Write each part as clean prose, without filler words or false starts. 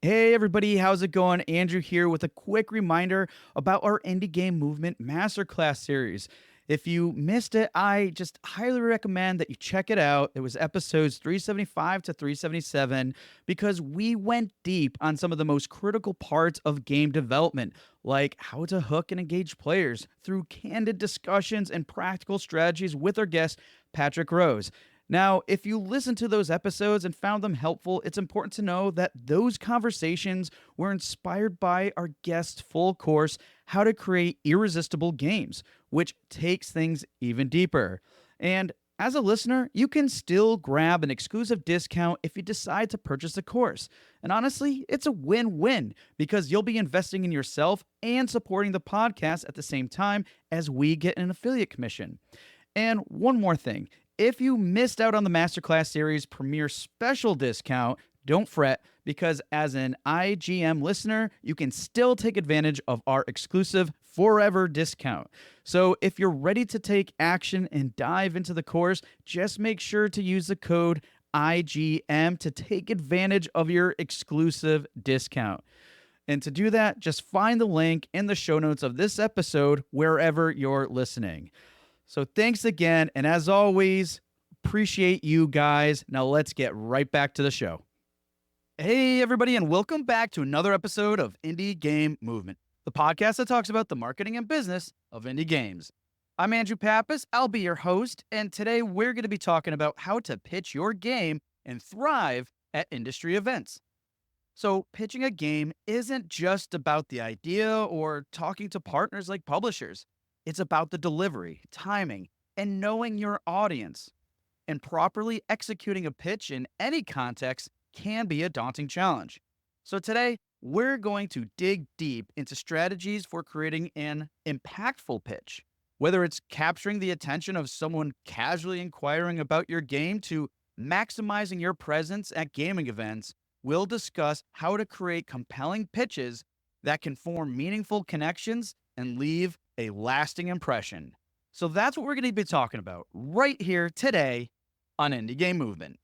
Hey everybody, how's it going? Andrew here with a quick reminder about our Indie Game Movement Masterclass series. If you missed it, I just highly recommend that you check it out. It was episodes 375 to 377 because we went deep on some of the most critical parts of game development, like how to hook and engage players through candid discussions and practical strategies with our guest, Patrick Rose. Now, if you listened to those episodes and found them helpful, it's important to know that those conversations were inspired by our guest's full course, How to Create Irresistible Games, which takes things even deeper. And as a listener, you can still grab an exclusive discount if you decide to purchase the course. And honestly, it's a win win because you'll be investing in yourself and supporting the podcast at the same time as we get an affiliate commission. And one more thing, if you missed out on the Masterclass Series Premier Special discount, don't fret because as an IGM listener, you can still take advantage of our exclusive forever discount. So if you're ready to take action and dive into the course, just make sure to use the code IGM to take advantage of your exclusive discount. And to do that, just find the link in the show notes of this episode wherever you're listening. So thanks again. And as always, appreciate you guys. Now let's get right back to the show. Hey, everybody, and welcome back to another episode of Indie Game Movement, the podcast that talks about the marketing and business of indie games. I'm Andrew Pappas. I'll be your host. And today we're going to be talking about how to pitch your game and thrive at industry events. So pitching a game isn't just about the idea or talking to partners like publishers. It's about the delivery, timing, and knowing your audience. And properly executing a pitch in any context can be a daunting challenge. So today, we're going to dig deep into strategies for creating an impactful pitch. Whether it's capturing the attention of someone casually inquiring about your game to maximizing your presence at gaming events, we'll discuss how to create compelling pitches that can form meaningful connections and leave a lasting impression. So that's what we're going to be talking about right here today on Indie Game Movement.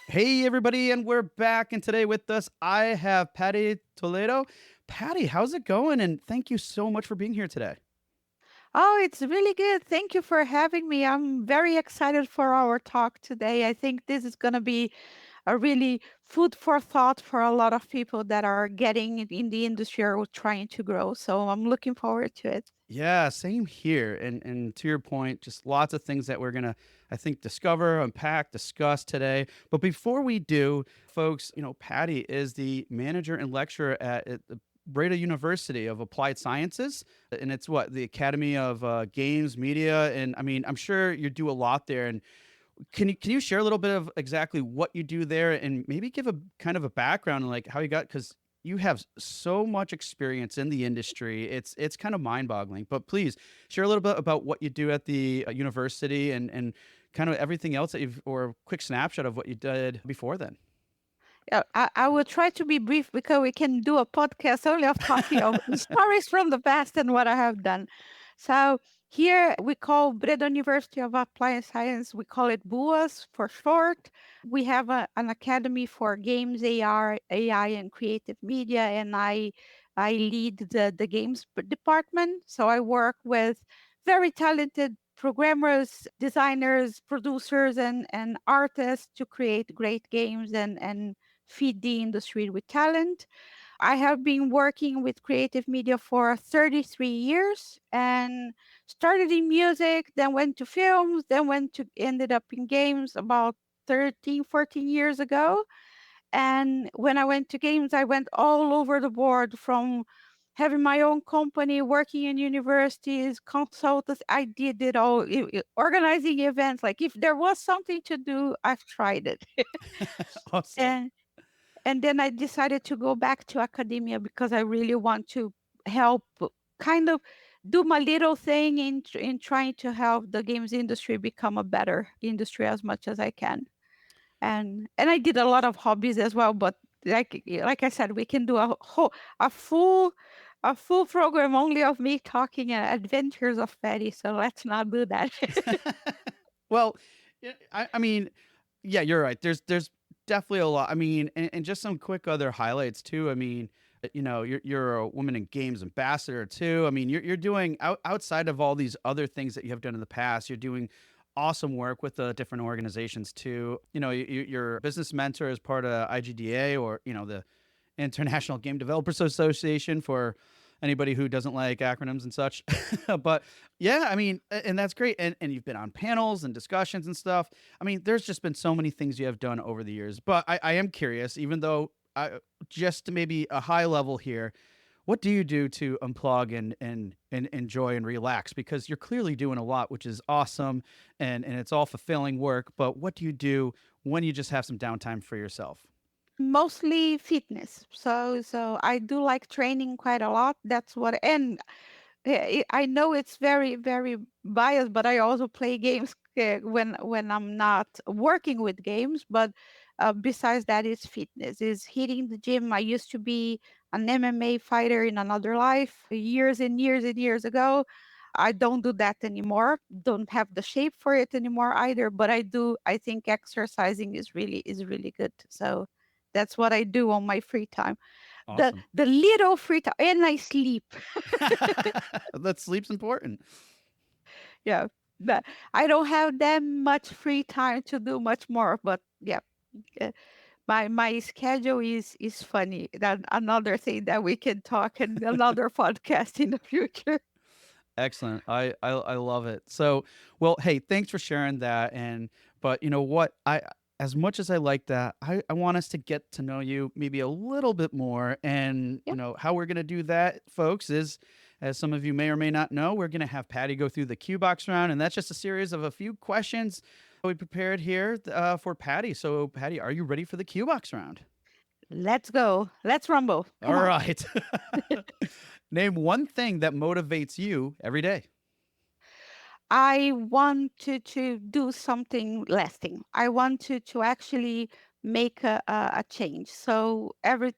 Hey, everybody, and we're back. And today with us, I have Patty Toledo. Patty, how's it going? And thank you so much for being here today. Oh, it's really good. Thank you for having me. I'm very excited for our talk today. I think this is going to be a really food for thought for a lot of people that are getting in the industry or trying to grow. So I'm looking forward to it. Yeah, same here. And to your point, just lots of things that we're gonna, I think, discover, unpack, discuss today. But before we do, folks, Patty is the manager and lecturer at the Breda University of Applied Sciences, and it's what the Academy of Games, Media, and I mean, I'm sure you do a lot there. And can you share a little bit of exactly what you do there, and maybe give a kind of a background on like how you got because you have so much experience in the industry. It's kind of mind-boggling. But please share a little bit about what you do at the university and kind of everything else that you've or a quick snapshot of what you did before then. Yeah, I will try to be brief because we can do a podcast only of talking of stories from the past and what I have done. So here we call Breda University of Applied Science, we call it BUAS for short. We have an academy for games, AR, AI, and creative media, and I lead the games department. So I work with very talented programmers, designers, producers, and artists to create great games and feed the industry with talent. I have been working with creative media for 33 years and started in music, then went to films, then ended up in games about 13, 14 years ago. And when I went to games, I went all over the board from having my own company, working in universities, consultants. I did it all, organizing events. Like if there was something to do, I've tried it. Awesome. and and then I decided to go back to academia because I really want to help kind of do my little thing in trying to help the games industry become a better industry as much as I can. And I did a lot of hobbies as well, but like I said, we can do a full a full program only of me talking adventures of Patty. So let's not do that. Well, I mean, yeah, you're right. There's definitely a lot. I mean, and just some quick other highlights too. I mean, you're a woman in games ambassador too. I mean, you're doing outside of all these other things that you have done in the past. You're doing awesome work with the different organizations too. You're a business mentor as part of IGDA, or the International Game Developers Association, for anybody who doesn't like acronyms and such. But yeah, I mean, and that's great. And you've been on panels and discussions and stuff. I mean, there's just been so many things you have done over the years. But I am curious, even though just maybe a high level here, what do you do to unplug and enjoy and relax? Because you're clearly doing a lot, which is awesome, and it's all fulfilling work. But what do you do when you just have some downtime for yourself? Mostly fitness. So I do like training quite a lot. That's what, and I know it's very, very biased, but I also play games when I'm not working with games. But besides that, is fitness, is hitting the gym. I used to be an MMA fighter in another life, years and years and years ago. I don't do that anymore. Don't have the shape for it anymore either. But I do. I think exercising is really good. So that's what I do on my free time. The Awesome. the little free time, and I sleep. That sleep's important. Yeah, but I don't have that much free time to do much more. But yeah, uh, my schedule is funny. That another thing that we can talk in another podcast in the future. Excellent. I love it. So, well, hey, thanks for sharing that. And but you know what? I as much as I like that, I want us to get to know you maybe a little bit more. And Yeah, how we're gonna do that, folks, is, as some of you may or may not know, we're gonna have Patty go through the Q box round, and that's just a series of a few questions we prepared here for Patty. So, Patty, are you ready for the Q box round? let's go. Let's rumble. All Come on. right. Name one thing that motivates you every day. I want to do something lasting. I want to actually make a change. So every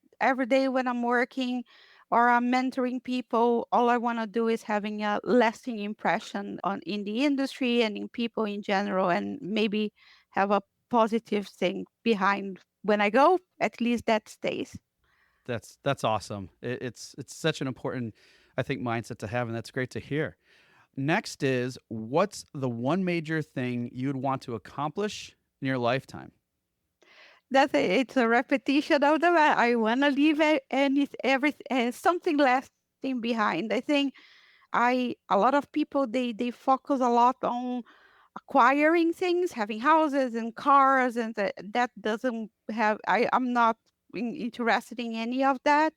day when I'm working or I'm mentoring people, all I want to do is having a lasting impression on in the industry and in people in general, and maybe have a positive thing behind when I go. At least that stays. That's awesome. It's such an important, I think, mindset to have, and that's great to hear. Next is, what's the one major thing you'd want to accomplish in your lifetime? It's a repetition of the I want to leave any every something lasting behind. I think I a lot of people they focus a lot on acquiring things, having houses and cars, and that doesn't have. I'm not interested in any of that.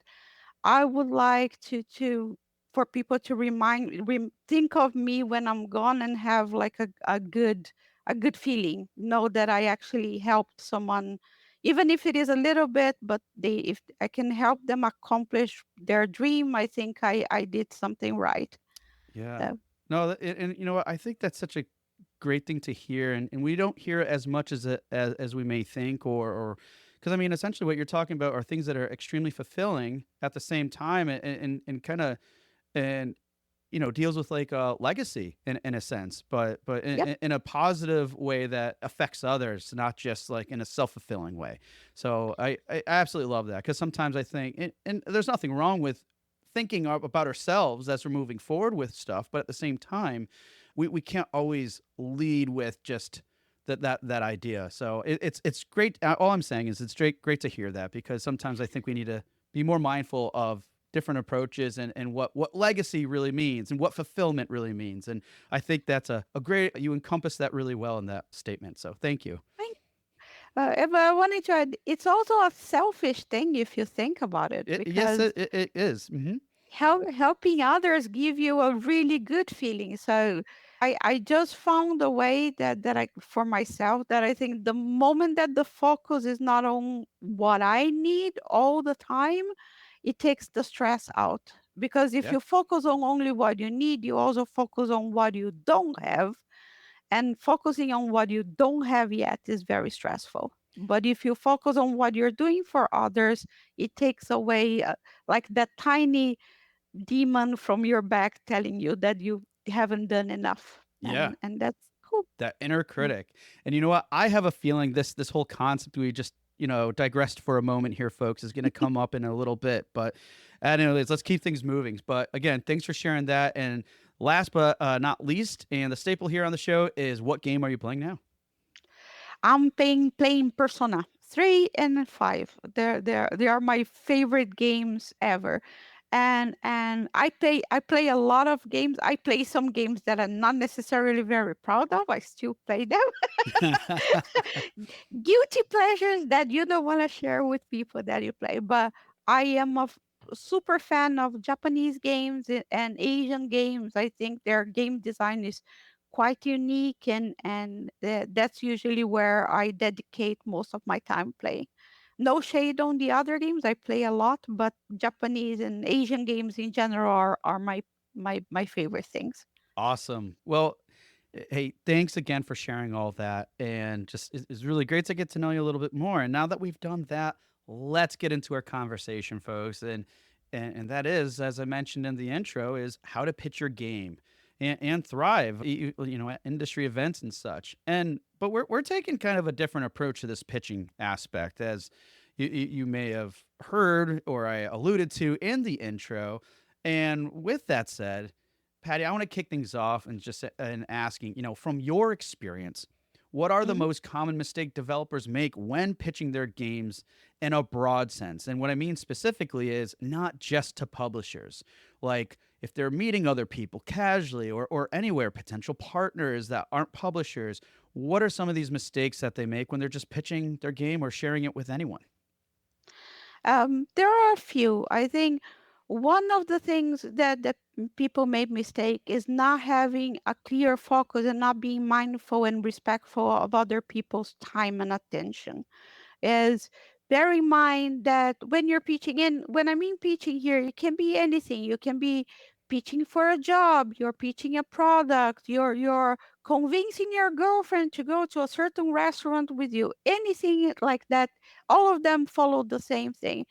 I would like to for people to think of me when I'm gone and have like a good feeling. Know that I actually helped someone, even if it is a little bit, but they if I can help them accomplish their dream, I think I did something right. Yeah. So No, and you know what? I think that's such a great thing to hear, and we don't hear it as much as we may think, or because I mean, essentially, what you're talking about are things that are extremely fulfilling at the same time, and kind of and deals with like a legacy in a sense, but yep. in a positive way that affects others, not just like in a self-fulfilling way. So I absolutely love that, because sometimes I think, and there's nothing wrong with thinking about ourselves as we're moving forward with stuff, but at the same time, we can't always lead with just that idea. So it's great. All I'm saying is it's great to hear that, because sometimes I think we need to be more mindful of different approaches, and what legacy really means and what fulfillment really means. And I think that's a great, you encompass that really well in that statement. So thank you. Thank but I wanted to add, it's also a selfish thing if you think about it, Yes, because it is. helping others give you a really good feeling. So I just found a way that I for myself that I think the moment that the focus is not on what I need all the time, it takes the stress out. Because if Yeah. you focus on only what you need, you also focus on what you don't have. And focusing on what you don't have yet is very stressful. But if you focus on what you're doing for others, it takes away like that tiny demon from your back telling you that you haven't done enough. Yeah. And that's cool. That inner Mm. critic. And you know what? I have a feeling this whole concept we just digressed for a moment here, folks, is going to come up in a little bit. But anyways, let's keep things moving. But again, thanks for sharing that. And last but not least, and the staple here on the show is, what game are you playing now? I'm playing Persona 3 and 5. They are my favorite games ever. And I play a lot of games. I play some games that I'm not necessarily very proud of. I still play them. Guilty pleasures that you don't want to share with people that you play. But I am a super fan of Japanese games and Asian games. I think their game design is quite unique, and that's usually where I dedicate most of my time playing. No shade on the other games. I play a lot, but Japanese and Asian games in general are my favorite things. Awesome. Well, hey, thanks again for sharing all that. And just it's really great to get to know you a little bit more. And now that we've done that, let's get into our conversation, folks. And that is, as I mentioned in the intro, is how to pitch your game and thrive, at industry events and such. And but we're taking kind of a different approach to this pitching aspect, as you may have heard or I alluded to in the intro. And with that said, Patty, I want to kick things off and just and asking, from your experience, what are the Mhm. most common mistake developers make when pitching their games in a broad sense? And what I mean specifically is not just to publishers. Like if they're meeting other people casually or anywhere, potential partners that aren't publishers, what are some of these mistakes that they make when they're just pitching their game or sharing it with anyone? There are a few. I think one of the things that people make mistake is not having a clear focus and not being mindful and respectful of other people's time and attention. Is bear in mind that when you're pitching, and when I mean pitching here, it can be anything. You can be pitching for a job, you're pitching a product, you're convincing your girlfriend to go to a certain restaurant with you, anything like that. All of them follow the same thing.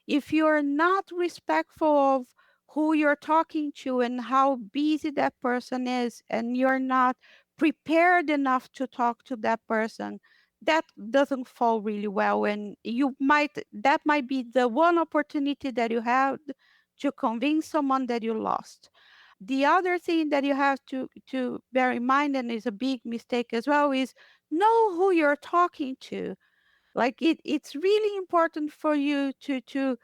If you're not respectful of who you're talking to and how busy that person is, and you're not prepared enough to talk to that person, that doesn't fall really well. And that might be the one opportunity that you have to convince someone that you lost. The other thing that you have to bear in mind, and is a big mistake as well, is know who you're talking to. Like it's really important for you to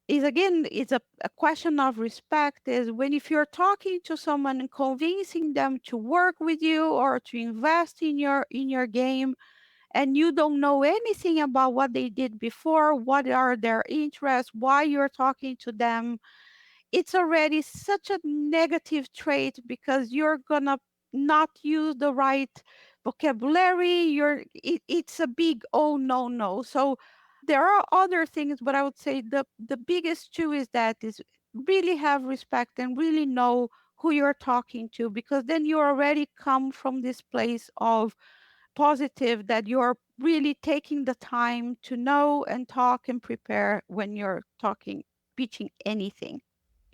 is again, it's a question of respect. Is when, if you're talking to someone and convincing them to work with you or to invest in your game, and you don't know anything about what they did before, what are their interests, why you're talking to them, it's already such a negative trait, because you're gonna not use the right vocabulary. It's a big oh no no. So there are other things, but I would say the biggest two is that is really have respect and really know who you're talking to, because then you already come from this place of positive, that you're really taking the time to know and talk and prepare when you're talking, pitching anything.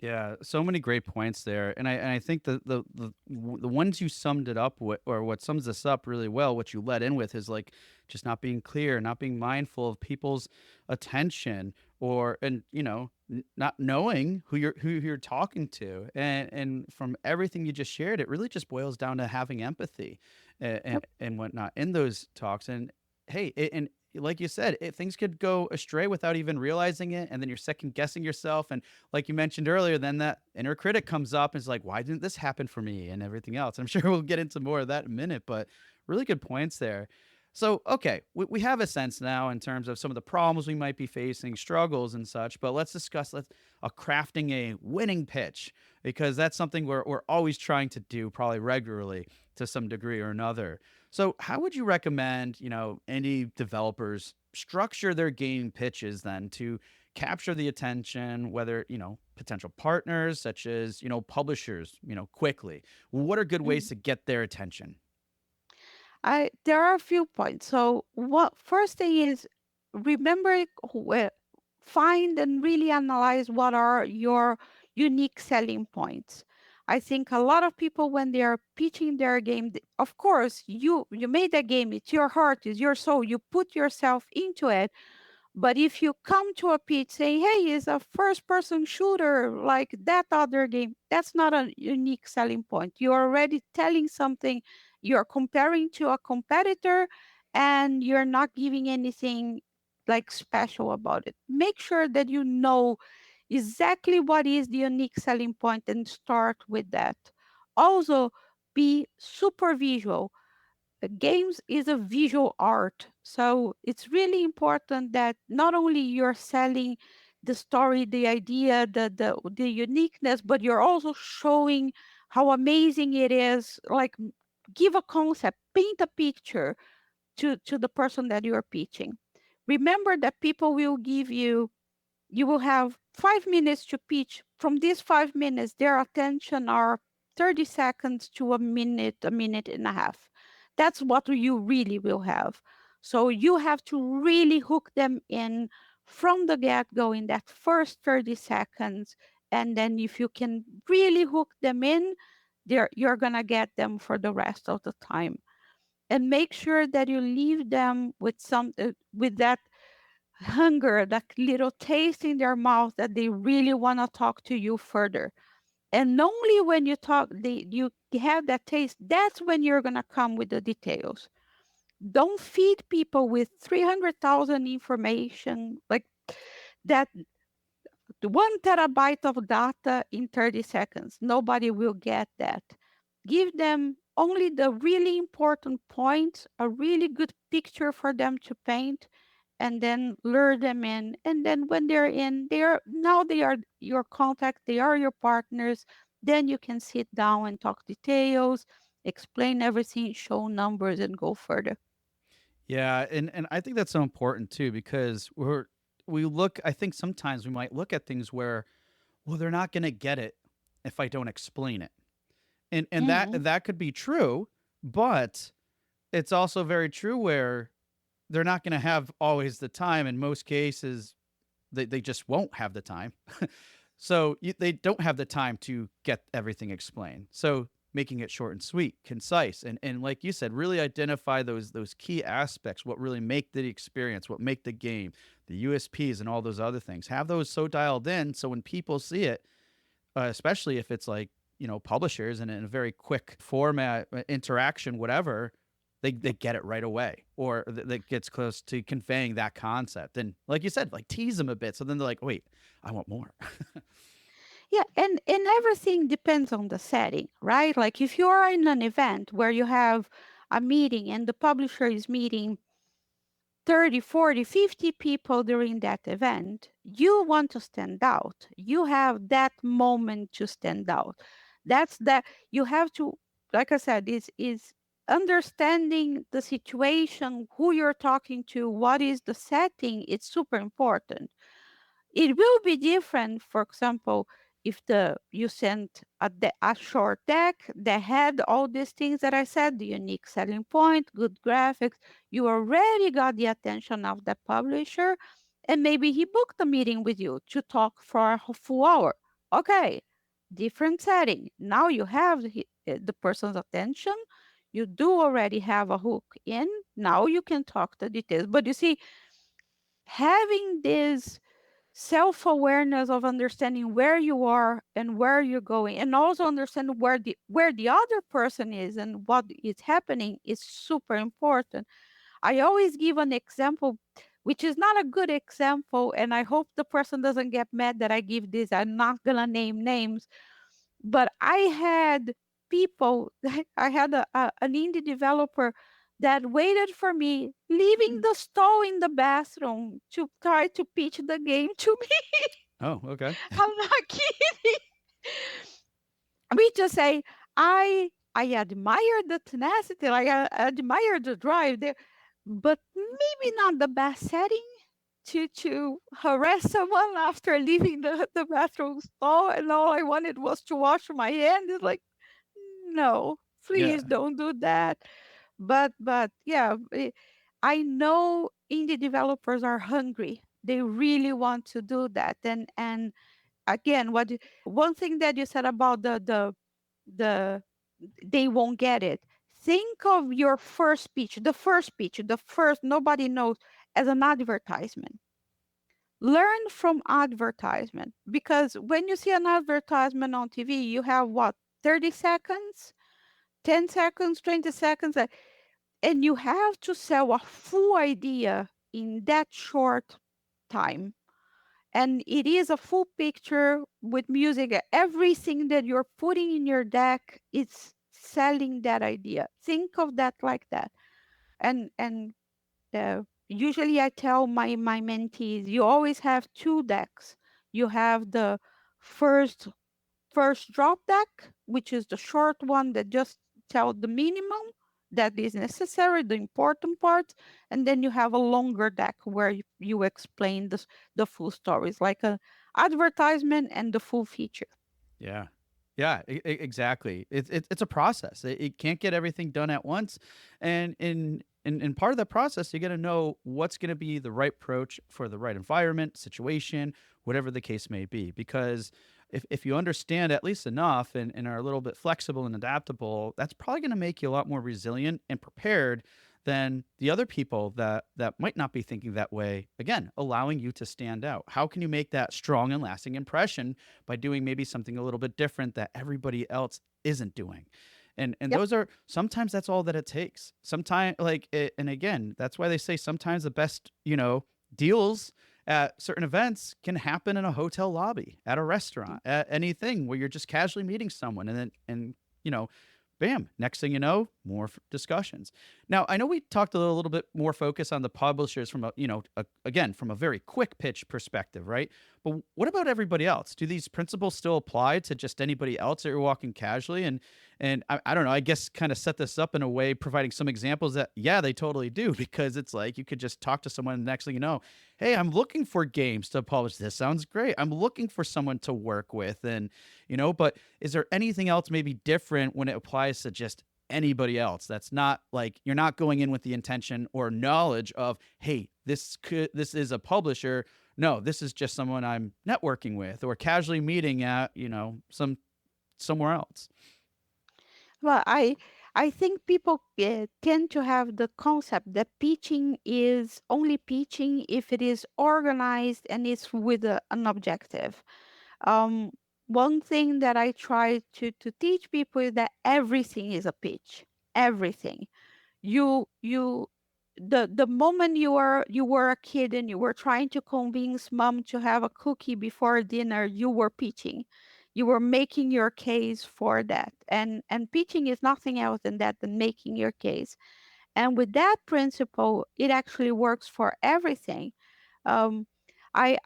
Yeah, so many great points there, and I think the ones you summed it up with, or what sums this up really well, what you led in with is like just not being clear, not being mindful of people's attention, or and not knowing who you're talking to, and from everything you just shared, it really just boils down to having empathy, and whatnot in those talks, and hey, and like you said, things could go astray without even realizing it, and then you're second guessing yourself, and like you mentioned earlier, then that inner critic comes up and is like, why didn't this happen for me and everything else. I'm sure we'll get into more of that in a minute, but really good points there. So, okay, we have a sense now in terms of some of the problems we might be facing, struggles and such, but let's discuss crafting a winning pitch, because that's something we're always trying to do, probably regularly to some degree or another. So, how would you recommend, indie developers structure their game pitches then to capture the attention, whether, potential partners such as, publishers, quickly? What are good ways Mhm. to get their attention? I there are a few points. So what first thing is remember find and really analyze what are your unique selling points. I think a lot of people when they are pitching their game, of course you made a game, it's your heart, it's your soul, you put yourself into it, but if you come to a pitch saying, hey, it's a first person shooter like that other game, that's not a unique selling point. You're already telling something, you're comparing to a competitor, and you're not giving anything like special about it. Make sure that you know exactly what is the unique selling point and start with that. Also, be super visual. Games is a visual art, so it's really important that not only you're selling the story, the idea, the uniqueness, but you're also showing how amazing it is. Like, give a concept, paint a picture to the person that you're pitching. Remember that people will give you, you will have 5 minutes to pitch. From these 5 minutes, their attention are 30 seconds to a minute and a half. That's what you really will have. So you have to really hook them in from the get go in that first 30 seconds. And then if you can really hook them in, you're going to get them for the rest of the time. And make sure that you leave them with with that hunger, that little taste in their mouth that they really want to talk to you further. And only when you talk, you have that taste, that's when you're going to come with the details. Don't feed people with 300,000 information like that, 1 terabyte of data in 30 seconds. Nobody will get that. Give them only the really important points, a really good picture for them to paint, and then lure them in. And then when they're in, they are your contact, they are your partners. Then you can sit down and talk details, explain everything, show numbers, and go further. Yeah, and I think that's so important too because we look. I think sometimes we might look at things where, well, they're not going to get it if I don't explain it, and Mhm. that could be true, but it's also very true where they're not going to have always the time. In most cases, they just won't have the time. So they don't have the time to get everything explained. So making it short and sweet, concise, and like you said, really identify those key aspects, what really make the experience, what make the game, the USPs, and all those other things. Have those so dialed in so when people see it, especially if it's like publishers and in a very quick format interaction, whatever, they get it right away, or that gets close to conveying that concept. And like you said, like tease them a bit, so then they're like, wait, I want more. Yeah, and everything depends on the setting, right? Like if you are in an event where you have a meeting and the publisher is meeting 30, 40, 50 people during that event, you want to stand out. You have that moment to stand out. That's that you have to, like I said, is understanding the situation, who you're talking to, what is the setting, it's super important. It will be different, for example, if the you sent a short deck that had all these things that I said, the unique selling point, good graphics, you already got the attention of the publisher, and maybe he booked a meeting with you to talk for a full hour. Okay, different setting. Now you have the person's attention. You do already have a hook in. Now you can talk the details. But you see, having this self-awareness of understanding where you are and where you're going, and also understand where the other person is and what is happening is super important. I always give an example which is not a good example, and I hope the person doesn't get mad that I give this. I'm not gonna name names, but I had people, I had an indie developer that waited for me leaving the stall in the bathroom to try to pitch the game to me. Oh, okay. I'm not kidding. We just say, I admire the tenacity, I admire the drive there, but maybe not the best setting to harass someone after leaving the bathroom stall, and all I wanted was to wash my hand. It's like, no, Yeah. please don't do that. But yeah, I know indie developers are hungry. They really want to do that. And again, one thing that you said about the they won't get it. Think of your first pitch, the first nobody knows, as an advertisement. Learn from advertisement, because when you see an advertisement on TV, you have what, 30 seconds, 10 seconds, 20 seconds, and you have to sell a full idea in that short time. And it is a full picture with music. Everything that you're putting in your deck is selling that idea. Think of that like that. And usually I tell my mentees, you always have two decks. You have the first first drop deck, which is the short one that just tells the minimum that is necessary, the important parts, and then you have a longer deck where you explain the full stories, like a advertisement and the full feature. Yeah. Yeah, exactly. It's a process. It can't get everything done at once, and in part of the process, you got to know what's going to be the right approach for the right environment, situation, whatever the case may be. Because if you understand at least enough and are a little bit flexible and adaptable, that's probably going to make you a lot more resilient and prepared than the other people that might not be thinking that way. Again, allowing you to stand out. How can you make that strong and lasting impression by doing maybe something a little bit different that everybody else isn't doing? And Yep. those are sometimes that's all that it takes. Sometimes like it, and again, that's why they say sometimes the best, deals at certain events can happen in a hotel lobby, at a restaurant, at anything where you're just casually meeting someone and you know, bam, next thing you know, more discussions. Now, I know we talked a little bit more focus on the publishers from again, from a very quick pitch perspective, right? But what about everybody else? Do these principles still apply to just anybody else that you're walking casually? And I don't know, I guess kind of set this up in a way, providing some examples that, yeah, they totally do, because it's like you could just talk to someone and next thing you know, hey, I'm looking for games to publish. This sounds great. I'm looking for someone to work with. But is there anything else maybe different when it applies to just anybody else? That's not like you're not going in with the intention or knowledge of, hey, this is a publisher. No, this is just someone I'm networking with or casually meeting at, somewhere else. Well, I think people tend to have the concept that pitching is only pitching if it is organized and it's with an objective. Um, One thing that I try to teach people is that everything is a pitch. Everything. You the moment you were a kid and you were trying to convince mom to have a cookie before dinner, you were pitching. You were making your case for that. And pitching is nothing else than that, than making your case. And with that principle, it actually works for everything. um,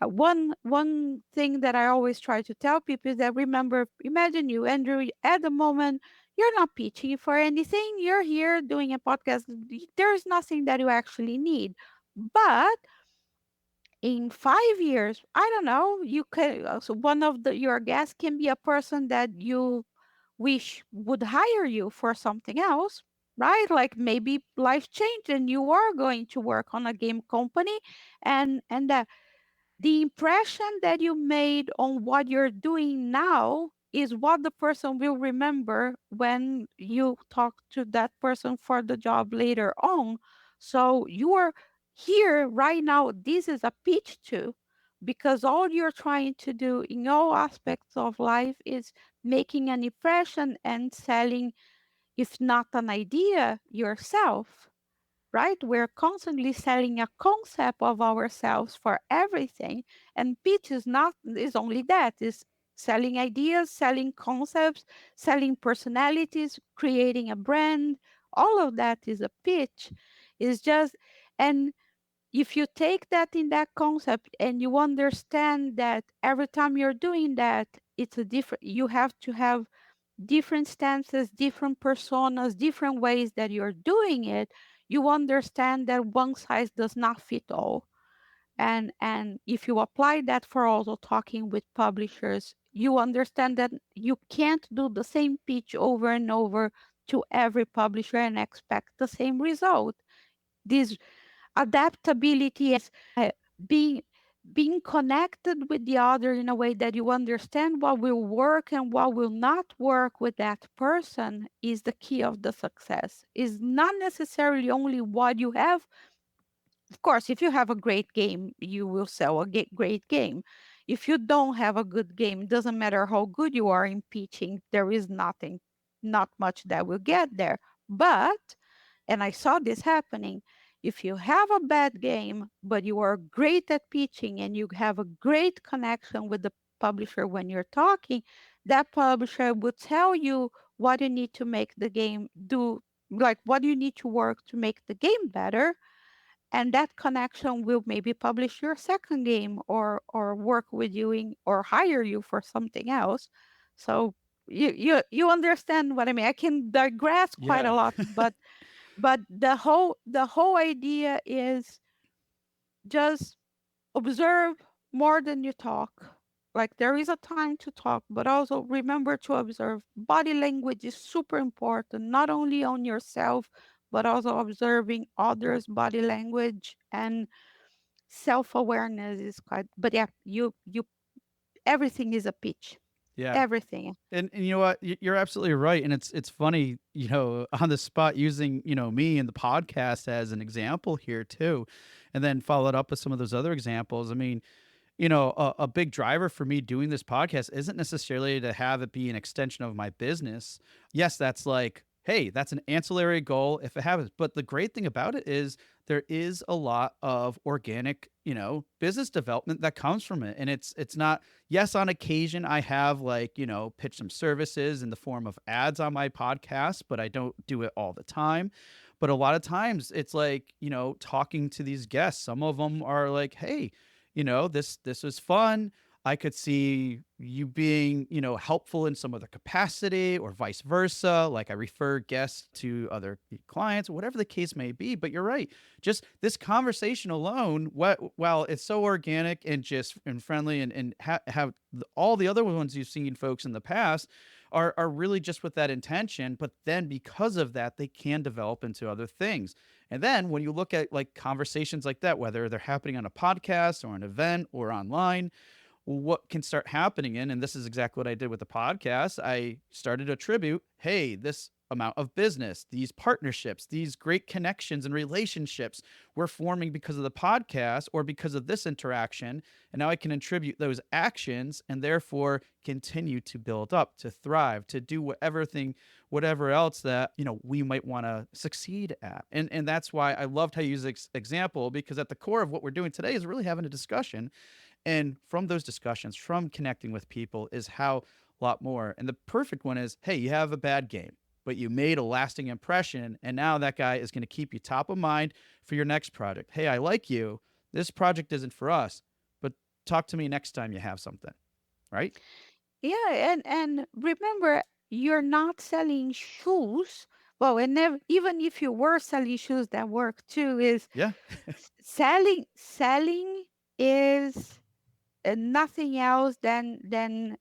one thing that I always try to tell people is that, remember, imagine you, Andrew, at the moment you're not pitching for anything. You're here doing a podcast. There's nothing that you actually need. But in 5 years, I don't know, you can, so one of your guests can be a person that you wish would hire you for something else, right? Like maybe life changed and you are going to work on a game company, and that the impression that you made on what you're doing now is what the person will remember when you talk to that person for the job later on. So you are here right now. This is a pitch too, because all you're trying to do in all aspects of life is making an impression and selling, if not an idea, yourself, right? We're constantly selling a concept of ourselves for everything. And pitch is not is only that, is selling ideas, selling concepts, selling personalities, creating a brand. All of that is a pitch. It's just, and if you take that in that concept and you understand that every time you're doing that, it's a different, you have to have different stances, different personas, different ways that you're doing it, you understand that one size does not fit all. And if you apply that for also talking with publishers, you understand that you can't do the same pitch over and over to every publisher and expect the same result. This adaptability uh, being being connected with the other in a way that you understand what will work and what will not work with that person is the key of the success. Is not necessarily only what you have. Of course, if you have a great game, you will sell a great game. If you don't have a good game, it doesn't matter how good you are in pitching, there is nothing, not much that will get there. But, and I saw this happening, if you have a bad game, but you are great at pitching and you have a great connection with the publisher when you're talking, that publisher will tell you what you need to make the game do, like what you need to work to make the game better, and that connection will maybe publish your second game or work with you in or hire you for something else. So you understand what I mean. I can digress quite a Yeah. lot, but the whole idea is just observe more than you talk. Like there is a time to talk, but also remember to observe. Body language is super important, not only on yourself, but also observing others' body language, and self-awareness is quite. But yeah, you everything is a pitch. Yeah. Everything. And you know what? You're absolutely right. And it's funny, on the spot using, me and the podcast as an example here too, and then follow it up with some of those other examples. I mean, a big driver for me doing this podcast isn't necessarily to have it be an extension of my business. Yes, that's like, hey, that's an ancillary goal if it happens. But the great thing about it is there is a lot of organic, business development that comes from it. And it's not, yes, on occasion I have like, pitch some services in the form of ads on my podcast, but I don't do it all the time. But a lot of times it's like, talking to these guests. Some of them are like, hey, this was fun. I could see you being, helpful in some other capacity or vice versa. Like I refer guests to other clients, whatever the case may be. But you're right. Just this conversation alone, while it's so organic and just and friendly and have all the other ones you've seen folks in the past are really just with that intention. But then because of that, they can develop into other things. And then when you look at like conversations like that, whether they're happening on a podcast or an event or online, what can start happening and this is exactly what I did with the podcast. I started a tribute. Hey, this amount of business, these partnerships, these great connections and relationships we're forming because of the podcast or because of this interaction. And now I can attribute those actions and therefore continue to build up, to thrive, to do whatever else that, we might want to succeed at. And that's why I loved how you use example, because at the core of what we're doing today is really having a discussion. And from those discussions, from connecting with people is how a lot more. And the perfect one is, hey, you have a bad game, but you made a lasting impression. And now that guy is going to keep you top of mind for your next project. Hey, I like you. This project isn't for us, but talk to me next time you have something. Right? Yeah, and remember, you're not selling shoes. Well, and even if you were selling shoes that work too, is Yeah. selling is nothing else than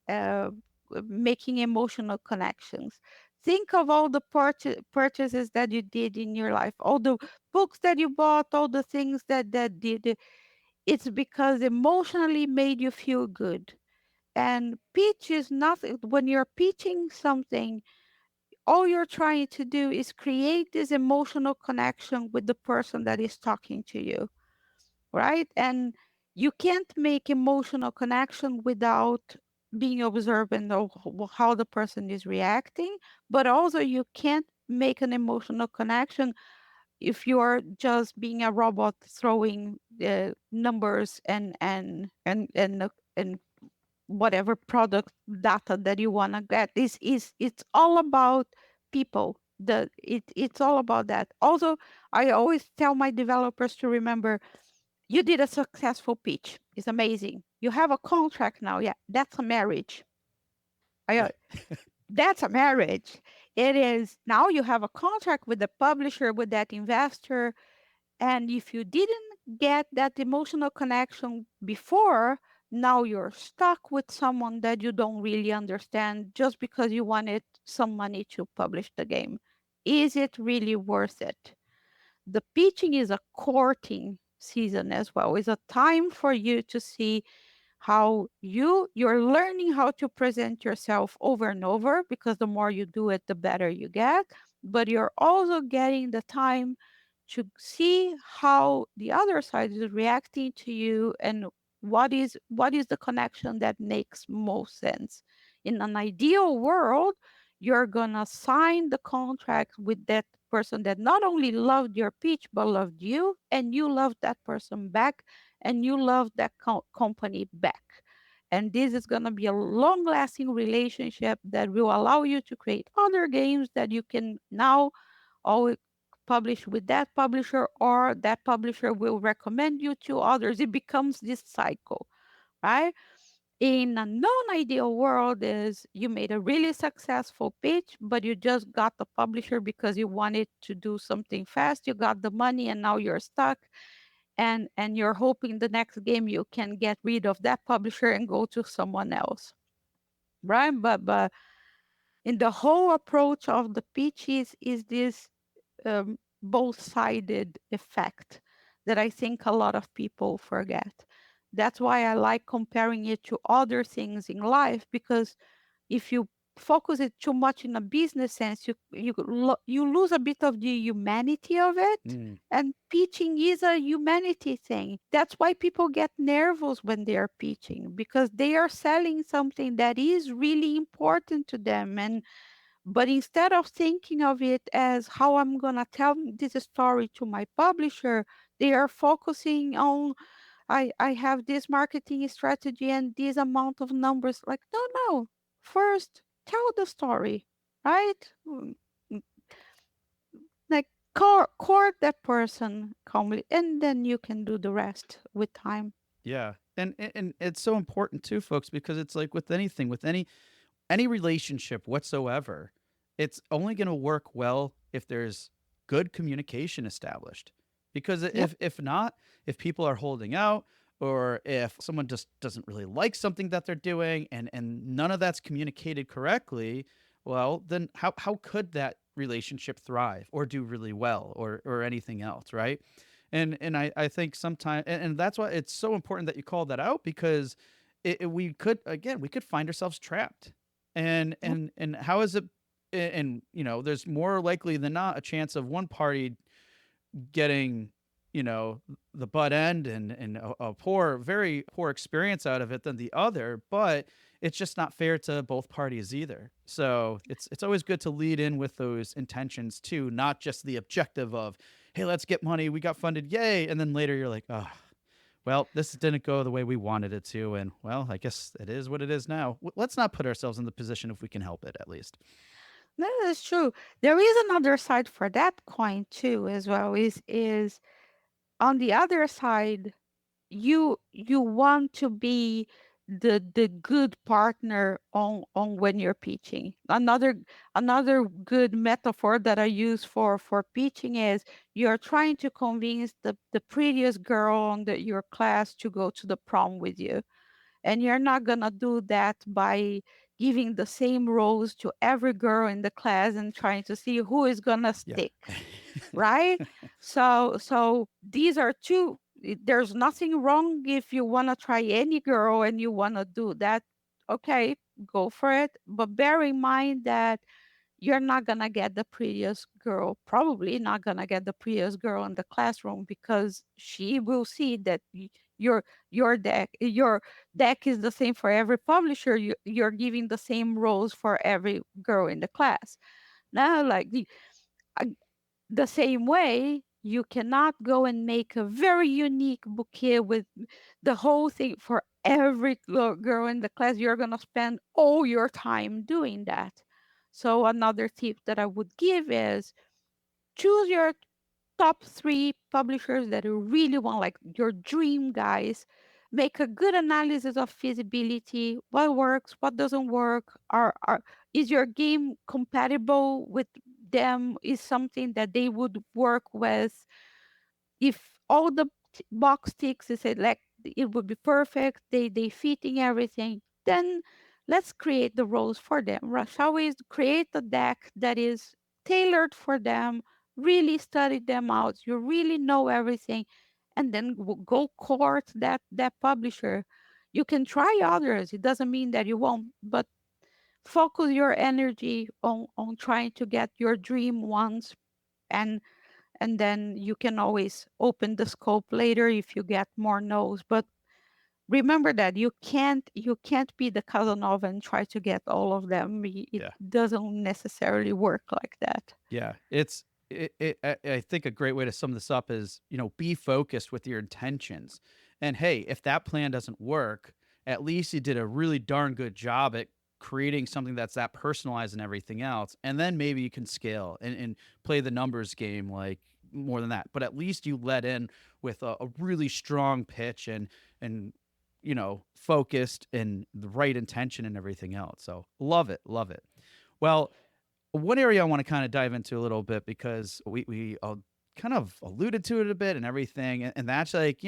making emotional connections. Think of all the purchases that you did in your life, all the books that you bought, all the things that did. It's because emotionally made you feel good. And pitch is nothing. When you're pitching something, all you're trying to do is create this emotional connection with the person that is talking to you, right? And you can't make emotional connection without being observant of how the person is reacting, but also you can't make an emotional connection if you're just being a robot throwing numbers and whatever product data that you want to get. It's all about people. It's all about that. Also, I always tell my developers to remember, you did a successful pitch. It's amazing. You have a contract now. Yeah, that's a marriage. Yeah. I, that's a marriage. It is. Now you have a contract with the publisher, with that investor. And if you didn't get that emotional connection before, now you're stuck with someone that you don't really understand just because you wanted some money to publish the game. is it really worth it? The pitching is a courting season as well. It's a time for you to see how you're learning how to present yourself over and over, because the more you do it, the better you get. But you're also getting the time to see how the other side is reacting to you, and what is the connection that makes most sense. In an ideal world, you're gonna sign the contract with that person that not only loved your pitch but loved you, and you loved that person back, and you love that company back. And this is going to be a long lasting relationship that will allow you to create other games that you can now always publish with that publisher, or that publisher will recommend you to others. It becomes this cycle, right? In a non-ideal world is you made a really successful pitch, but you just got the publisher because you wanted to do something fast. You got the money and now you're stuck, and you're hoping the next game you can get rid of that publisher and go to someone else, right? But in the whole approach of the pitch is this both sided effect that I think a lot of people forget. That's why I like comparing it to other things in life, because if you focus it too much in a business sense, you lose a bit of the humanity of it. Mm, And pitching is a humanity thing. That's why people get nervous when they are pitching, because they are selling something that is really important to them. And but instead of thinking of it as how I'm gonna tell this story to my publisher, they are focusing on I have this marketing strategy and this amount of numbers. Like, no, no. First, tell the story, right? Mm, Like, court that person calmly, and then you can do the rest with time. yeah. And it's so important too, folks, because it's like with anything, with any relationship whatsoever, it's only going to work well if there's good communication established. Because Yep. if not, if people are holding out, or if someone just doesn't really like something that they're doing, and none of that's communicated correctly, well, then how could that relationship thrive or do really well, or anything else, right? And I think sometimes, and that's why it's so important that you call that out, because we could, again, we could find ourselves trapped. and Yep. and and how is it? And there's more likely than not a chance of one party getting, the butt end, and a poor, very poor experience out of it than the other. But it's just not fair to both parties either. So it's always good to lead in with those intentions too, not just the objective of, hey, let's get money, we got funded, yay, and then later you're like, oh, well, this didn't go the way we wanted it to, and well, I guess it is what it is now. Let's not put ourselves in the position if we can help it, at least. That is true. There is another side for that coin too, as well. Is on the other side, you want to be the good partner on when you're pitching. Another good metaphor that I use for pitching is you're trying to convince the prettiest girl on your class to go to the prom with you, and you're not gonna do that by giving the same roles to every girl in the class and trying to see who is gonna Yeah. stick, right? So these are two. There's nothing wrong if you want to try any girl and you want to do that. Okay, go for it. But bear in mind that you're not gonna get the prettiest girl, probably not gonna get the prettiest girl in the classroom, because she will see that your your deck is the same for every publisher. You're giving the same roles for every girl in the class. Now, like the same way, you cannot go and make a very unique bouquet with the whole thing for every girl in the class. You're going to spend all your time doing that. So, another tip that I would give is choose your top three publishers that you really want, like your dream guys. Make a good analysis of feasibility, what works, what doesn't work. Is your game compatible with them? Is something that they would work with? If all the box ticks, they said like it would be perfect, they fit in everything, then let's create the roles for them. Shall we create a deck that is tailored for them, really studied them out, you really know everything, and then go court that publisher. You can try others. It doesn't mean that you won't, but focus your energy on trying to get your dream ones, and then you can always open the scope later if you get more no's. But remember that you can't be the Casanova and try to get all of them. It Yeah. doesn't necessarily work like that. Yeah, I think a great way to sum this up is, be focused with your intentions. And hey, if that plan doesn't work, at least you did a really darn good job at creating something that's that personalized and everything else. And then maybe you can scale and play the numbers game like more than that. But at least you let in with a really strong pitch and focused and the right intention and everything else. So love it, love it. Well, one area I want to kind of dive into a little bit because we kind of alluded to it a bit and everything, and that's like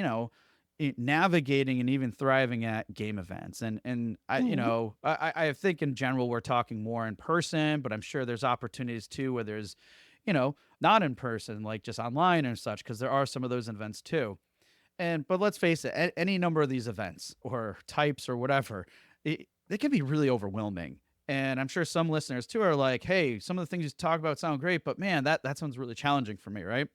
navigating and even thriving at game events, and Mhm. I think in general we're talking more in person, but I'm sure there's opportunities too where there's not in person like just online and such because there are some of those events too. And but let's face it, any number of these events or types or whatever, they can be really overwhelming. And I'm sure some listeners too are like, "Hey, some of the things you talk about sound great, but man, that sounds really challenging for me, right?"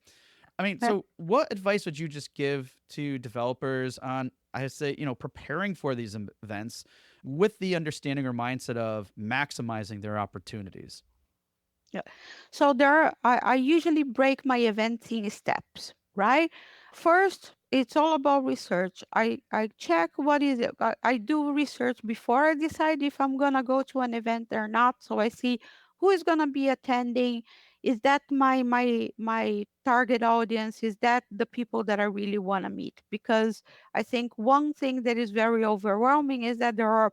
I mean, Uh, so what advice would you just give to developers on, I say, preparing for these events with the understanding or mindset of maximizing their opportunities? Yeah. So I usually break my events in steps, right? First, it's all about research. I check what is it. I do research before I decide if I'm gonna go to an event or not. So I see who is gonna be attending. Is that my target audience? Is that the people that I really want to meet? Because I think one thing that is very overwhelming is that there are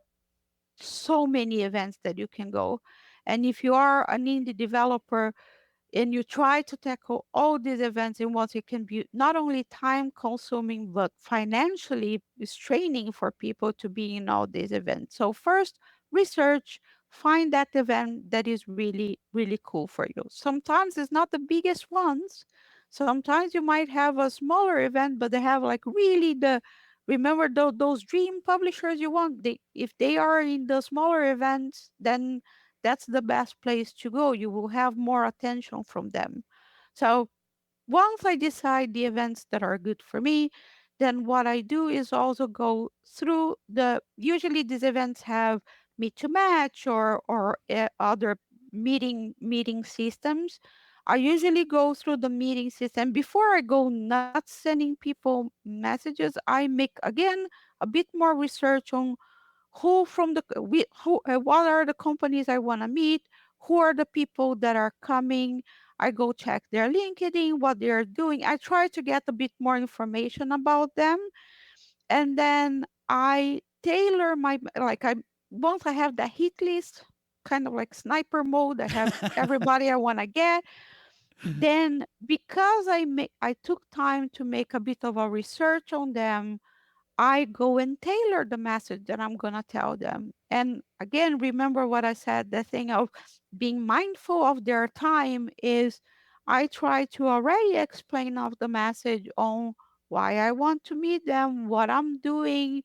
so many events that you can go. And if you are an indie developer, and you try to tackle all these events in once, it can be not only time consuming but financially straining for people to be in all these events. So first, research, find that event that is really really cool for you. Sometimes it's not the biggest ones. Sometimes you might have a smaller event, but they have like really the, remember those dream publishers you want. If they are in the smaller events, then that's the best place to go. You will have more attention from them. So once I decide the events that are good for me, then what I do is also go through usually these events have meet to match or other meeting systems. I usually go through the meeting system before I go nuts sending people messages. I make again a bit more research on who from the who what are the companies I want to meet, who are the people that are coming. I go check their LinkedIn, what they're doing. I try to get a bit more information about them, and then I tailor my, like, I once I have the hit list, kind of like sniper mode. I have everybody I want to get. Then because I took time to make a bit of a research on them, I go and tailor the message that I'm going to tell them. And again, remember what I said, the thing of being mindful of their time is I try to already explain of the message on why I want to meet them, what I'm doing.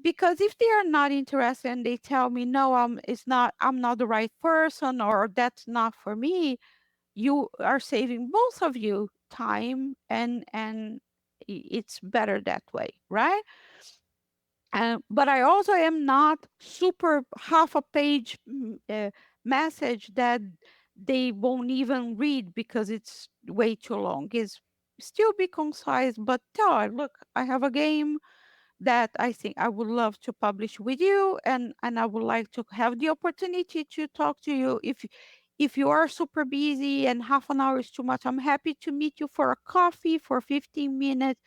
Because if they are not interested and they tell me, no, I'm not the right person or that's not for me, you are saving both of you time, and it's better that way, right? But I also am not super half a page message that they won't even read because it's way too long. Is still be concise, but tell her, look, I have a game that I think I would love to publish with you, and I would like to have the opportunity to talk to you. If you are super busy and half an hour is too much, I'm happy to meet you for a coffee for 15 minutes.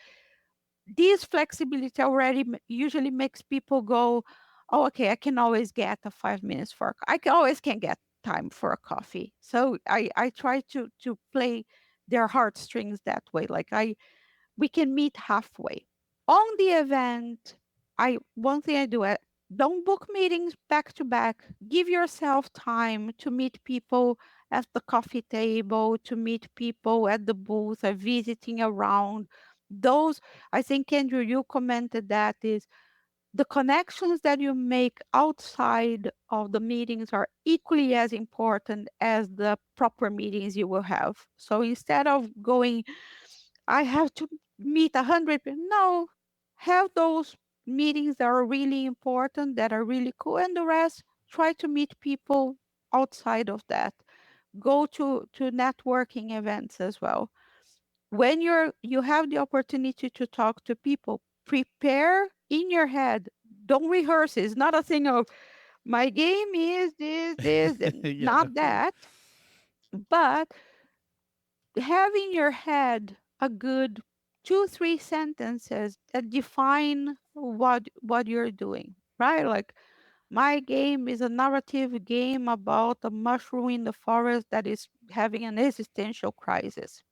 This flexibility already usually makes people go, oh, okay, I can always get a 5 minutes for I can always can get time for a coffee. So I try to play their heartstrings that way. Like I we can meet halfway. On the event, I one thing I do, don't book meetings back to back. Give yourself time to meet people at the coffee table, to meet people at the booth, or visiting around. Those, I think, Andrew, you commented that is the connections that you make outside of the meetings are equally as important as the proper meetings you will have. So instead of going, I have to meet 100 people. No, have those meetings that are really important, that are really cool, and the rest, try to meet people outside of that. Go to networking events as well. When you have the opportunity to talk to people, prepare in your head. Don't rehearse. It's not a thing of my game is this, Yeah, not definitely. that, but have in your head a good 2 3 sentences that define what you're doing, right? Like, my game is a narrative game about a mushroom in the forest that is having an existential crisis,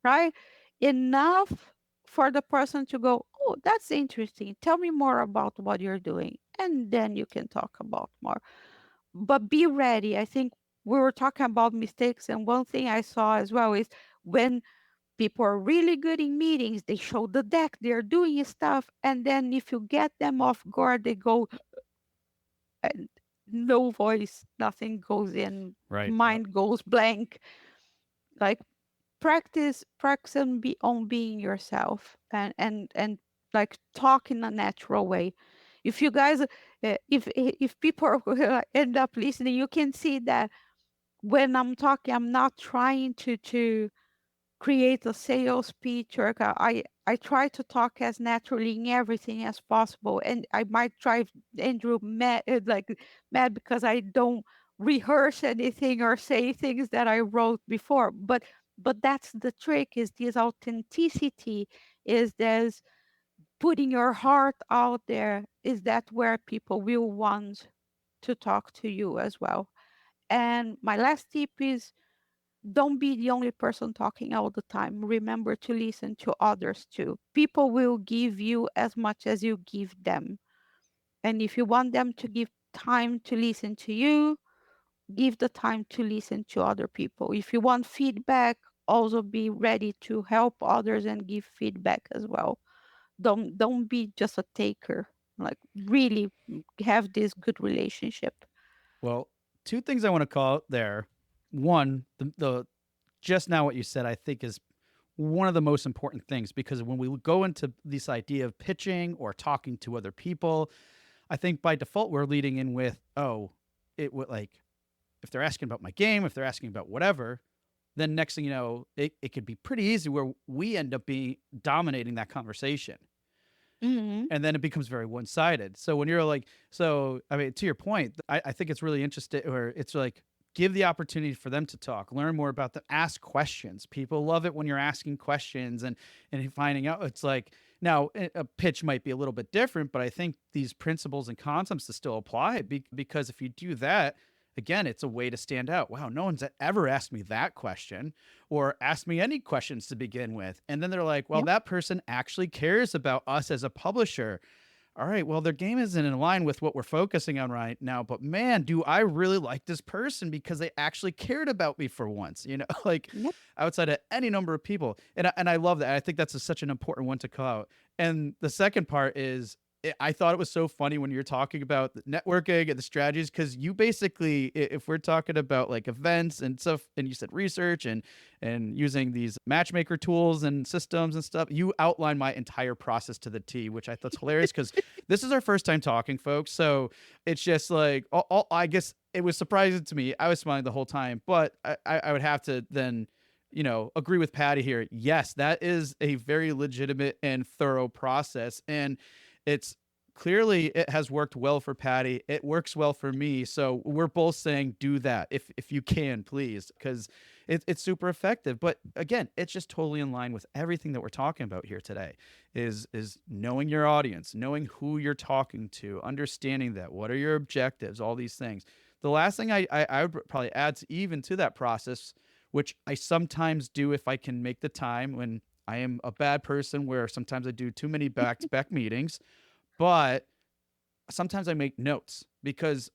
right? Enough for the person to go, oh, that's interesting, tell me more about what you're doing, and then you can talk about more. But be ready. I think we were talking about mistakes, and one thing I saw as well is when people are really good in meetings, they show the deck, they're doing stuff, and then if you get them off guard, they go, and no voice, nothing goes in, Right. Yep. mind goes blank. Like, practice on being yourself, and like, talk in a natural way. If you guys, if people end up listening, you can see that when I'm talking, I'm not trying to create a sales pitch, or I try to talk as naturally in everything as possible, and I might drive Andrew mad, mad because I don't rehearse anything or say things that I wrote before. But that's the trick, is this authenticity, is this putting your heart out there, is that where people will want to talk to you as well. And my last tip is, don't be the only person talking all the time. Remember to listen to others too. People will give you as much as you give them. And if you want them to give time to listen to you, give the time to listen to other people. If you want feedback, also be ready to help others and give feedback as well. Don't be just a taker. Like, really have this good relationship. Well, two things I want to call out there. One, the just now what you said, I think is one of the most important things, because when we go into this idea of pitching or talking to other people, I think by default we're leading in with, oh, it would like, if they're asking about my game, if they're asking about whatever, then next thing you know, it could be pretty easy where we end up being dominating that conversation. Hmm. And then it becomes very one-sided. So when you're like, so I mean, to your point, I think it's really interesting, or it's like, give the opportunity for them to talk, learn more about them, ask questions. People love it when you're asking questions and finding out. It's like, now a pitch might be a little bit different, but I think these principles and concepts to still apply, because if you do that, again, it's a way to stand out. Wow, no one's ever asked me that question or asked me any questions to begin with. And then they're like, well, Yep. that person actually cares about us as a publisher. All right, well, their game isn't in line with what we're focusing on right now, but man, do I really like this person because they actually cared about me for once, like Yep. outside of any number of people. And I love that. I think that's such an important one to call out. And the second part is, I thought it was so funny when you're talking about the networking and the strategies, because you basically, if we're talking about like events and stuff, and you said research and using these matchmaker tools and systems and stuff, you outline my entire process to the T, which I thought's hilarious, because this is our first time talking, folks. So it's just like, I guess it was surprising to me. I was smiling the whole time, but I would have to then, agree with Patty here. Yes, that is a very legitimate and thorough process. And it's clearly, it has worked well for Patty. It works well for me. So we're both saying do that if you can, please, because it's super effective. But again, it's just totally in line with everything that we're talking about here today. Is knowing your audience, knowing who you're talking to, understanding that, what are your objectives, all these things. The last thing I would probably add to even to that process, which I sometimes do if I can make the time, when I am a bad person where sometimes I do too many back to back meetings, but sometimes I make notes, because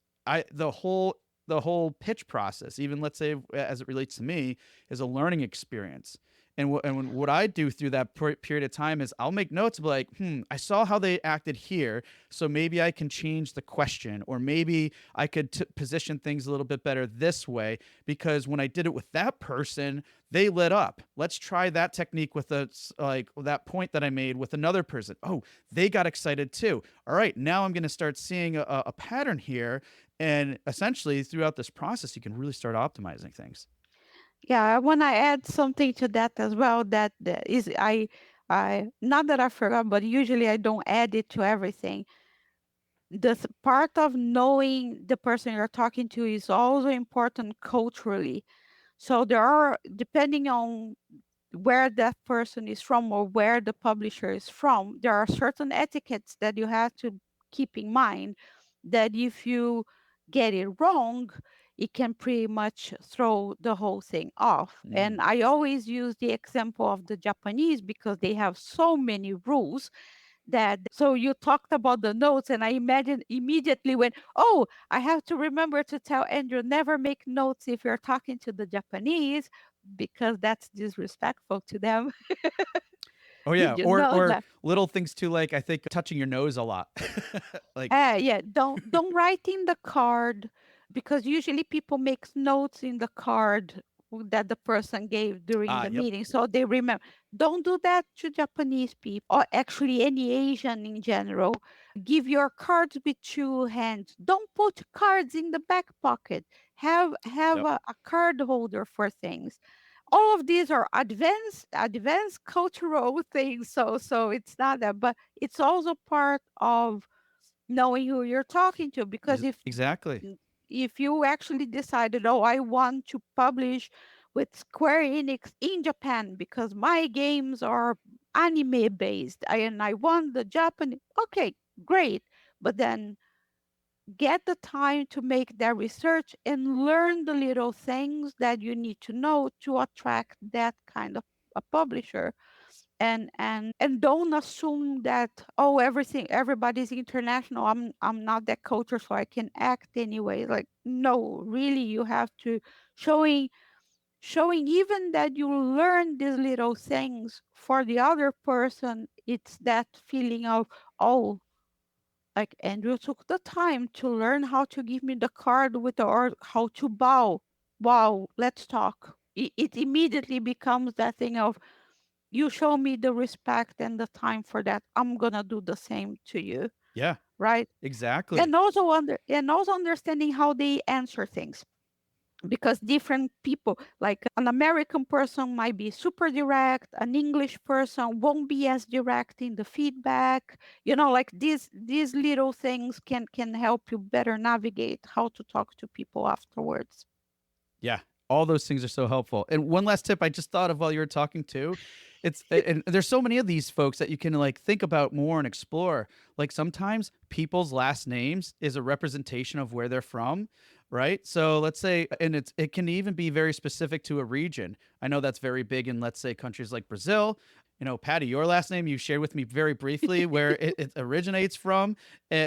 the whole the whole pitch process, even let's say as it relates to me, is a learning experience. And what I do through that period of time is I'll make notes of like, I saw how they acted here, so maybe I can change the question, or maybe I could position things a little bit better this way, because when I did it with that person, they lit up. Let's try that technique with like that point that I made with another person. Oh, they got excited too. All right, now I'm going to start seeing a pattern here, and essentially throughout this process, you can really start optimizing things. Yeah, I want to add something to that as well. That is, I not that I forgot, but usually I don't add it to everything. This part of knowing the person you're talking to is also important culturally. So there are, depending on where that person is from or where the publisher is from, there are certain etiquettes that you have to keep in mind that if you get it wrong, it can pretty much throw the whole thing off. Mm. And I always use the example of the Japanese because they have so many rules that so you talked about the notes and I imagine immediately when, oh, I have to remember to tell Andrew never make notes if you're talking to the Japanese because that's disrespectful to them. Oh yeah, Did you or know or that? little things too, like I think touching your nose a lot. Like, Yeah, don't write in the card because usually people makes notes in the card that the person gave during the yep, meeting, so they remember. Don't do that to Japanese people or actually any Asian in general. Give your cards with two hands. Don't put cards in the back pocket. Have yep, a card holder for things. All of these are advanced cultural things. So it's not that, but it's also part of knowing who you're talking to because exactly. if you actually decided, oh, I want to publish with Square Enix in Japan because my games are anime based and I want the Japanese, okay, great, but then get the time to make that research and learn the little things that you need to know to attract that kind of a publisher. And don't assume that, oh, everybody's international, I'm not that culture so I can act anyway. Like, no, really, you have to showing showing even that you learn these little things for the other person. It's that feeling of, oh, like Andrew took the time to learn how to give me the card with the or how to bow. Wow, let's talk. It immediately becomes that thing of, you show me the respect and the time for that, I'm gonna do the same to you, Yeah, right? exactly. And also understanding how they answer things because different people, like an American person might be super direct, an English person won't be as direct in the feedback. Like these little things can help you better navigate how to talk to people afterwards. Yeah, all those things are so helpful. And one last tip I just thought of while you were talking too, and there's so many of these folks that you can like think about more and explore. Like sometimes people's last names is a representation of where they're from, right? So let's say, and it can even be very specific to a region. I know that's very big in, let's say, countries like Brazil. Patty, your last name you shared with me very briefly where it originates from.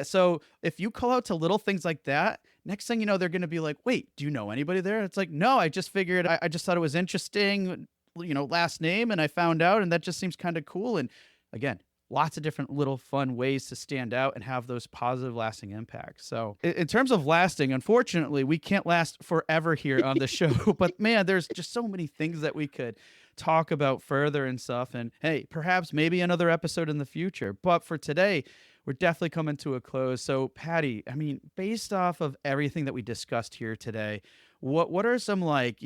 So if you call out to little things like that, next thing you know, they're going to be like, wait, do you know anybody there? It's like, no, I just figured, I just thought it was interesting, last name, and I found out, and that just seems kind of cool. And again, lots of different little fun ways to stand out and have those positive lasting impacts. So in terms of lasting, unfortunately, we can't last forever here on the show, but man, there's just so many things that we could talk about further and stuff. And hey, perhaps maybe another episode in the future. But for today, we're definitely coming to a close. So, Patty, I mean, based off of everything that we discussed here today, what are some like,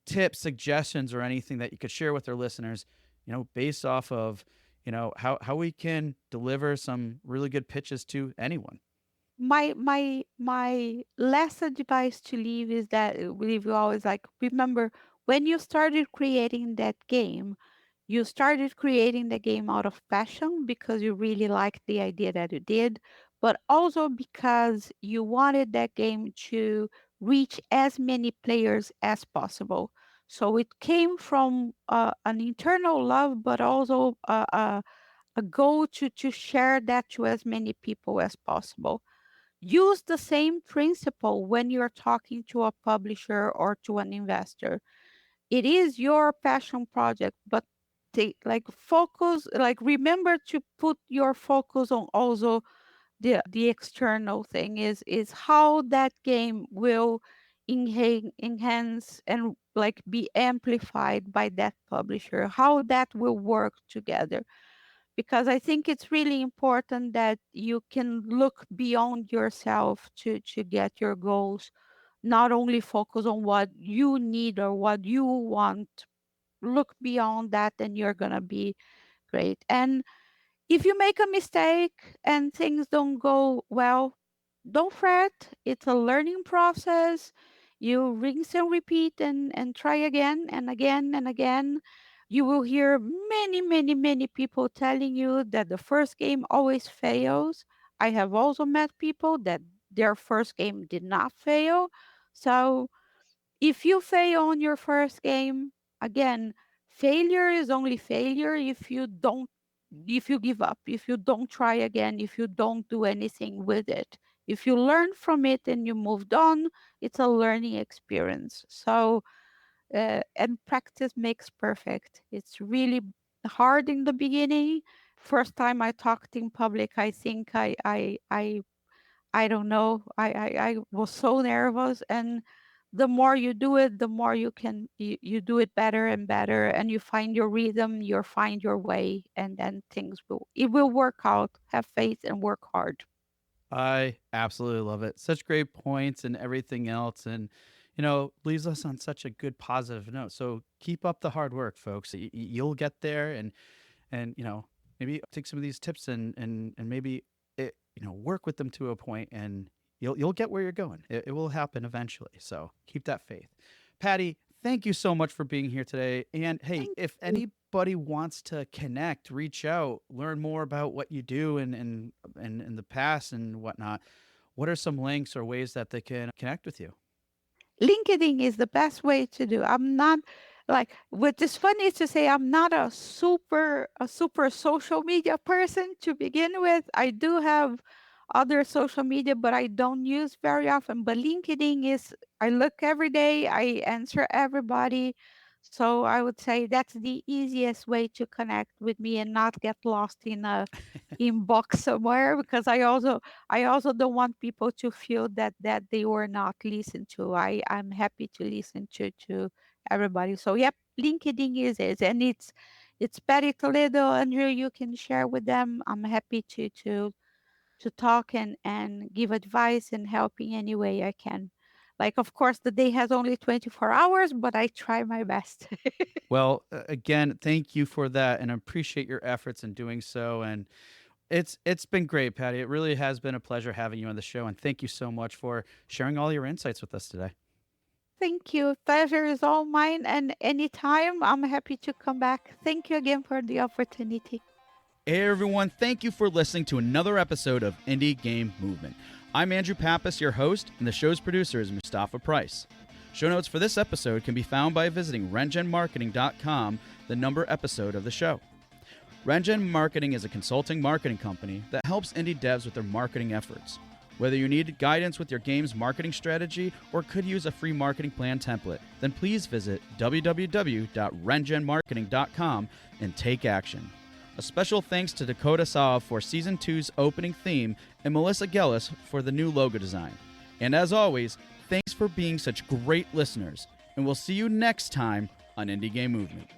tips, suggestions, or anything that you could share with our listeners, based off of, how we can deliver some really good pitches to anyone? My last advice to leave is that leave you always like, remember, when you started creating that game, you started creating the game out of passion because you really liked the idea that you did, but also because you wanted that game to reach as many players as possible. So it came from an internal love, but also a goal to share that to as many people as possible. use the same principle when you're talking to a publisher or to an investor. It is your passion project, but focus, like remember to put your focus on also the external thing is how that game will enhance and like be amplified by that publisher, how that will work together. Because I think it's really important that you can look beyond yourself to get your goals, not only focus on what you need or what you want. Look beyond that and you're going to be great. And if you make a mistake and things don't go well, don't fret. It's a learning process. You rinse and repeat and try again and again and again. You will hear many, many, many people telling you that the first game always fails. I have also met people that their first game did not fail. So if you fail on your first game, again, failure is only failure if you give up, if you don't try again, if you don't do anything with it. If you learn from it and you moved on, it's a learning experience. So, and practice makes perfect. It's really hard in the beginning. First time I talked in public, I think I don't know. I was so nervous, and the more you do it, the more you do it better and better, and you find your rhythm, you find your way, and then things will work out. Have faith and work hard. I absolutely love it. Such great points and everything else. And, leaves us on such a good positive note. So keep up the hard work, folks. You'll get there and, maybe take some of these tips and maybe, work with them to a point and you'll get where you're going. It will happen eventually. So keep that faith. Patty, thank you so much for being here today. And hey, Thank if you. anybody wants to connect, reach out, learn more about what you do and in the past and whatnot, what are some links or ways that they can connect with you? LinkedIn is the best way to do. I'm not like what is funny is to say I'm not a super social media person to begin with. I do have other social media, but I don't use very often. But LinkedIn is I look every day, I answer everybody. So I would say that's the easiest way to connect with me and not get lost in a inbox somewhere because I also don't want people to feel that they were not listened to. I'm happy to listen to everybody. So yep, LinkedIn is it, and it's Patty Toledo. Andrew, you can share with them. I'm happy to talk and give advice and help in any way I can. Like of course the day has only 24 hours, but I try my best. Well, again, thank you for that and I appreciate your efforts in doing so. And it's been great, Patty. It really has been a pleasure having you on the show. And thank you so much for sharing all your insights with us today. Thank you. Pleasure is all mine. And anytime, I'm happy to come back. Thank you again for the opportunity. Hey everyone, thank you for listening to another episode of Indie Game Movement. I'm Andrew Pappas, your host, and the show's producer is Mustafa Price. Show notes for this episode can be found by visiting rengenmarketing.com, the number episode of the show. Rengen Marketing is a consulting marketing company that helps indie devs with their marketing efforts. Whether you need guidance with your game's marketing strategy or could use a free marketing plan template, then please visit www.rengenmarketing.com and take action. A special thanks to Dakota Saw for Season 2's opening theme and Melissa Gellis for the new logo design. And as always, thanks for being such great listeners, and we'll see you next time on Indie Game Movement.